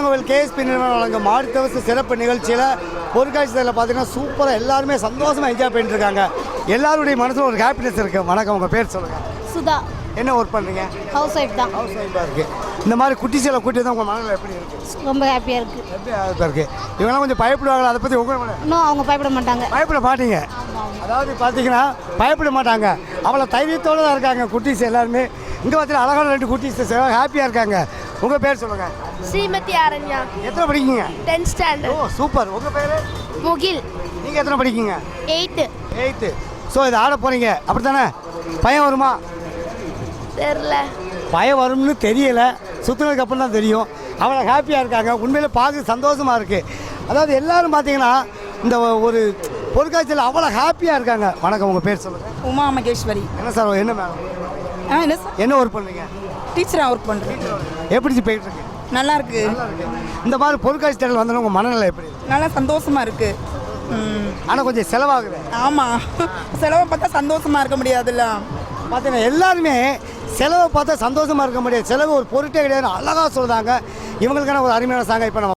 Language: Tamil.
கோவில் கேஎஸ்பி நிறுவனம் வழங்கும் மாடு தவசு சிறப்பு நிகழ்ச்சியில் பொருட்காட்சியில் பார்த்தீங்கன்னா சூப்பராக எல்லாருமே சந்தோஷமாக என்ஜாய் பண்ணிட்டு இருக்காங்க. எல்லாருடைய மனசில் ஒரு ஹாப்பினஸ் இருக்குது. வணக்கம், உங்கள் பேர் சொல்லுங்கள். சுதா. என்ன ஒர்க் பண்ணுறீங்க? ஹவுஸ் ஒய்ஃப் தான். ஹவுஸ் ஒய்ஃபாக இருக்குது. இந்த மாதிரி குட்டிசியில் கூட்டி தான் உங்கள் மனதில் எப்படி இருக்குது? ரொம்ப ஹாப்பியாக இருக்குது. ஹாப்பியாக இருக்குது. இவங்கெல்லாம் கொஞ்சம் பயப்படுவாங்களா? அதை பற்றி உங்கள் இன்னும் அவங்க பயப்பட மாட்டாங்க. பயப்பட மாட்டீங்க. அதாவது பார்த்தீங்கன்னா பயப்பட மாட்டாங்க. அவ்வளோ தைரியத்தோடு தான் இருக்காங்க குட்டிஸ் எல்லாருமே. இங்கே பார்த்தீங்கன்னா அழகான 2 குட்டிஸ் ஹாப்பியாக இருக்காங்க. உங்கள் பேர் சொல்லுங்கள். ஸ்ரீமதி ஆரண்யா. எத்தனை படிக்கீங்க? 10th standard. ஓ சூப்பர். உங்கள் பேர்? முகில். நீங்கள் எத்தனை படிக்கீங்க? 8th. ஸோ இதை ஆட போகிறீங்க அப்படி தானே? பயம் வருமா? தெரில. பயம் வரும்னு தெரியல, சுற்றுனதுக்கு அப்புறம் தான் தெரியும். அவ்வளோ ஹாப்பியாக இருக்காங்க. உண்மையிலே பார்க்க சந்தோஷமாக இருக்குது. அதாவது எல்லோரும் பார்த்தீங்கன்னா இந்த ஒரு பொருட்காட்சியில் அவ்வளோ ஹாப்பியாக இருக்காங்க. வணக்கம், உங்கள் பேர் சொல்லுங்கள். உமா மகேஸ்வரி. என்ன சார், என்ன மேடம்? என்ன சார்? என்ன ஒர்க் பண்ணுறீங்க? டீச்சராக ஒர்க் பண்ணுறேன். எப்படி போயிட்டு இருக்கு? நல்லா இருக்கு. இந்த மாதிரி பொருட்காட்சி தேடல் வந்தாலும் உங்கள் மனநிலை எப்படி? நல்லா சந்தோஷமா இருக்கு. ஆனால் கொஞ்சம் செலவாகுது. ஆமாம், செலவை பார்த்தா சந்தோஷமா இருக்க முடியாதுல்ல. பார்த்தீங்கன்னா எல்லாருமே செலவை பார்த்தா சந்தோஷமாக இருக்க முடியாது. செலவு ஒரு பொருட்டே கிடையாது, அழகாக சொல்கிறாங்க. இவங்களுக்கான ஒரு அருமையான சாங்க இப்போ நம்ம